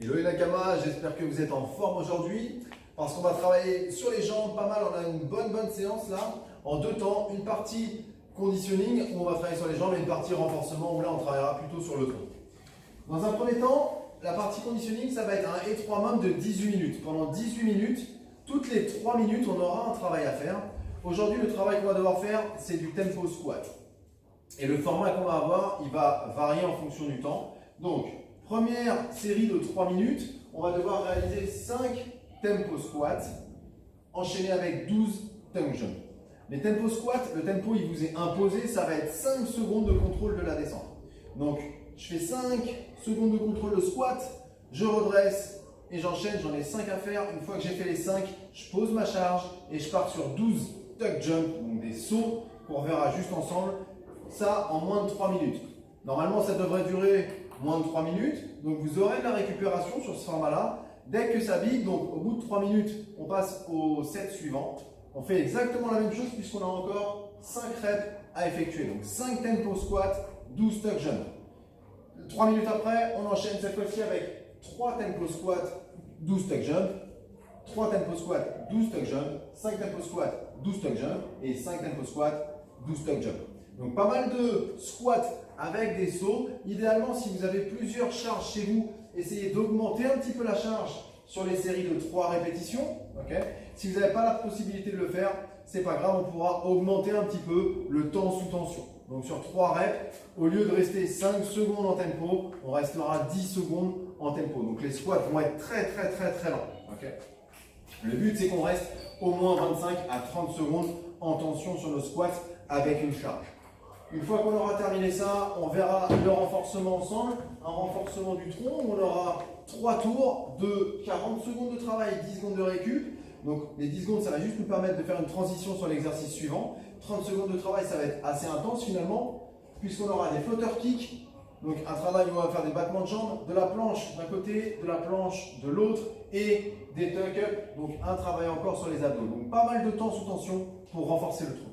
Hello les Nakama, j'espère que vous êtes en forme aujourd'hui parce qu'on va travailler sur les jambes pas mal. On a une bonne séance là en deux temps, une partie conditioning où on va travailler sur les jambes et une partie renforcement où là on travaillera plutôt sur le tronc. Dans un premier temps, la partie conditioning ça va être un étroit membre de 18 minutes. Pendant 18 minutes, toutes les 3 minutes on aura un travail à faire. Aujourd'hui le travail qu'on va devoir faire c'est du tempo squat. Et le format qu'on va avoir il va varier en fonction du temps. Donc première série de 3 minutes, on va devoir réaliser 5 tempo squats enchaînés avec 12 tongue jump. Les tempo squats, le tempo il vous est imposé, ça va être 5 secondes de contrôle de la descente. Donc je fais 5 secondes de contrôle de squat, je redresse et j'enchaîne, j'en ai 5 à faire. Une fois que j'ai fait les 5, je pose ma charge et je pars sur 12 tuck jump, donc des sauts qu'on verra juste ensemble. Ça en moins de 3 minutes. Normalement ça devrait durer moins de 3 minutes, donc vous aurez de la récupération sur ce format-là. Dès que ça bip, donc au bout de 3 minutes, on passe au set suivant. On fait exactement la même chose puisqu'on a encore 5 reps à effectuer. Donc 5 tempo squat, 12 tuck jump. 3 minutes après, on enchaîne cette fois-ci avec 3 tempo squat, 12 tuck jump, 3 tempo squat, 12 tuck jump, 5 tempo squat, 12 tuck jump et 5 tempo squat, 12 tuck jump. Donc pas mal de squats avec des sauts. Idéalement, si vous avez plusieurs charges chez vous, essayez d'augmenter un petit peu la charge sur les séries de 3 répétitions. Okay. Si vous n'avez pas la possibilité de le faire, c'est pas grave, on pourra augmenter un petit peu le temps sous tension. Donc sur 3 reps, au lieu de rester 5 secondes en tempo, on restera 10 secondes en tempo. Donc les squats vont être très lents. Okay. Le but, c'est qu'on reste au moins 25 à 30 secondes en tension sur nos squats avec une charge. Une fois qu'on aura terminé ça, on verra le renforcement ensemble. Un renforcement du tronc, on aura 3 tours de 40 secondes de travail et 10 secondes de récup. Donc les 10 secondes, ça va juste nous permettre de faire une transition sur l'exercice suivant. 30 secondes de travail, ça va être assez intense finalement, puisqu'on aura des flotter kicks. Donc un travail où on va faire des battements de jambes, de la planche d'un côté, de la planche de l'autre et des tuck-up. Donc un travail encore sur les abdos. Donc pas mal de temps sous tension pour renforcer le tronc.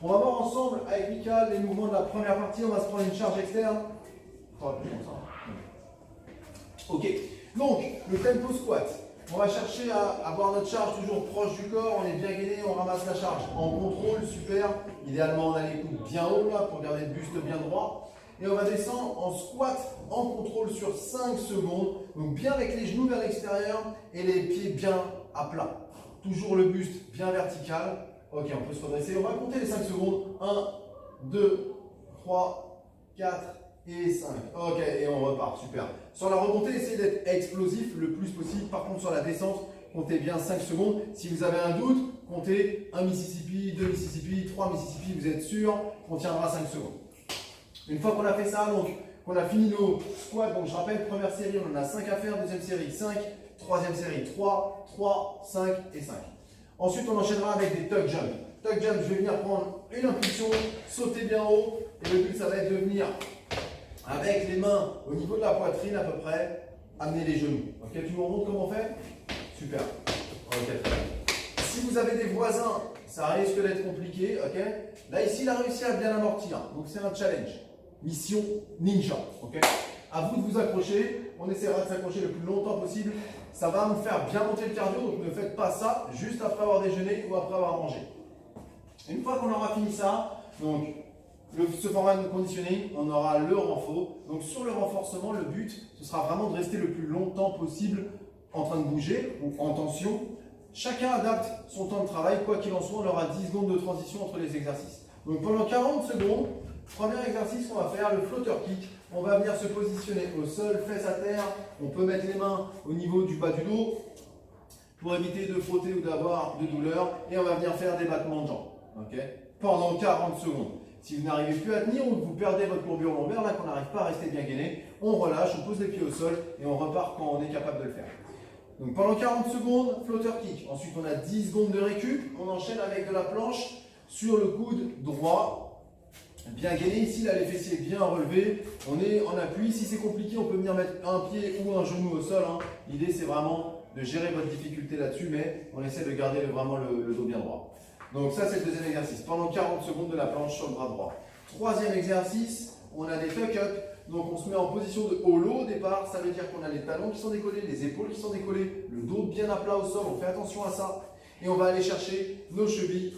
On va voir ensemble avec Mika les mouvements de la première partie. On va se prendre une charge externe. Ok, donc le tempo squat. On va chercher à avoir notre charge toujours proche du corps. On est bien gainé, on ramasse la charge en contrôle, super. Idéalement, on a les coudes bien haut là pour garder le buste bien droit. Et on va descendre en squat en contrôle sur 5 secondes. Donc bien avec les genoux vers l'extérieur et les pieds bien à plat. Toujours le buste bien vertical. Ok, on peut se redresser. On va compter les 5 secondes. 1, 2, 3, 4 et 5. Ok, et on repart. Super. Sur la remontée, essayez d'être explosif le plus possible. Par contre, sur la descente, comptez bien 5 secondes. Si vous avez un doute, comptez 1 Mississippi, 2 Mississippi, 3 Mississippi. Vous êtes sûr qu'on tiendra 5 secondes. Une fois qu'on a fait ça, donc qu'on a fini nos squats, donc je rappelle, première série, on en a 5 à faire. Deuxième série, 5. Troisième série, 3, 5 et 5. Ensuite, on enchaînera avec des tuck jump. Tuck jump, je vais venir prendre une impulsion, sauter bien haut. Et le but, ça va être de venir avec les mains au niveau de la poitrine à peu près, amener les genoux. Ok, tu me remontes comment on fait? Super. Ok. Si vous avez des voisins, ça risque d'être compliqué. Ok. Là, ici, il a réussi à bien amortir. Donc, c'est un challenge. Mission ninja. Ok. À vous de vous accrocher. On essaiera de s'accrocher le plus longtemps possible. Ça va nous faire bien monter le cardio, donc ne faites pas ça juste après avoir déjeuné ou après avoir mangé. Une fois qu'on aura fini ça, donc ce format de conditioning, on aura le renfort. Donc sur le renforcement, le but, ce sera vraiment de rester le plus longtemps possible en train de bouger ou en tension. Chacun adapte son temps de travail, quoi qu'il en soit, on aura 10 secondes de transition entre les exercices. Donc pendant 40 secondes, premier exercice qu'on va faire, le flotter kick. On va venir se positionner au sol, fesses à terre. On peut mettre les mains au niveau du bas du dos pour éviter de frotter ou d'avoir de douleur. Et on va venir faire des battements de jambes. Okay, pendant 40 secondes. Si vous n'arrivez plus à tenir ou que vous perdez votre courbure lombaire, là qu'on n'arrive pas à rester bien gainé, on relâche, on pose les pieds au sol et on repart quand on est capable de le faire. Donc pendant 40 secondes, flotter kick. Ensuite, on a 10 secondes de récup. On enchaîne avec de la planche sur le coude droit. Bien gainé ici, là les fessiers bien relevés, on est en appui. Si c'est compliqué, on peut venir mettre un pied ou un genou au sol. Hein. L'idée c'est vraiment de gérer votre difficulté là-dessus, mais on essaie de garder vraiment le dos bien droit. Donc ça c'est le deuxième exercice, pendant 40 secondes de la planche sur le bras droit. Troisième exercice, on a des tuck-up. Donc on se met en position de holo au départ, ça veut dire qu'on a les talons qui sont décollés, les épaules qui sont décollées, le dos bien à plat au sol, on fait attention à ça. Et on va aller chercher nos chevilles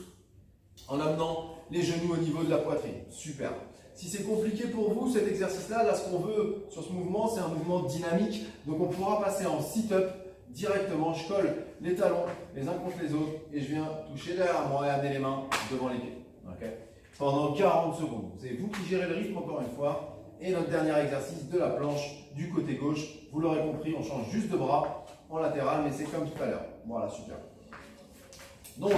en amenant les genoux au niveau de la poitrine. Super. Si c'est compliqué pour vous cet exercice-là, là ce qu'on veut sur ce mouvement, c'est un mouvement dynamique. Donc on pourra passer en sit-up directement. Je colle les talons les uns contre les autres et je viens toucher derrière moi et amener les mains devant les pieds. Okay. Pendant 40 secondes. C'est vous qui gérez le rythme encore une fois. Et notre dernier exercice de la planche du côté gauche. Vous l'aurez compris, on change juste de bras en latéral, mais c'est comme tout à l'heure. Voilà, super. Donc,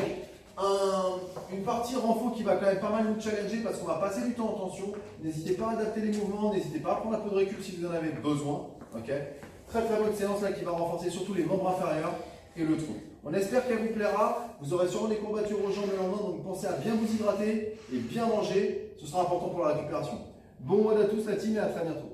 une partie renfort qui va quand même pas mal nous challenger parce qu'on va passer du temps en tension. N'hésitez pas à adapter les mouvements, n'hésitez pas à prendre un peu de recul si vous en avez besoin. Okay. Très bonne séance là qui va renforcer surtout les membres inférieurs et le tronc. On espère qu'elle vous plaira. Vous aurez sûrement des courbatures aux jambes le lendemain, donc pensez à bien vous hydrater et bien manger. Ce sera important pour la récupération. Bon mois à tous la team et à très bientôt.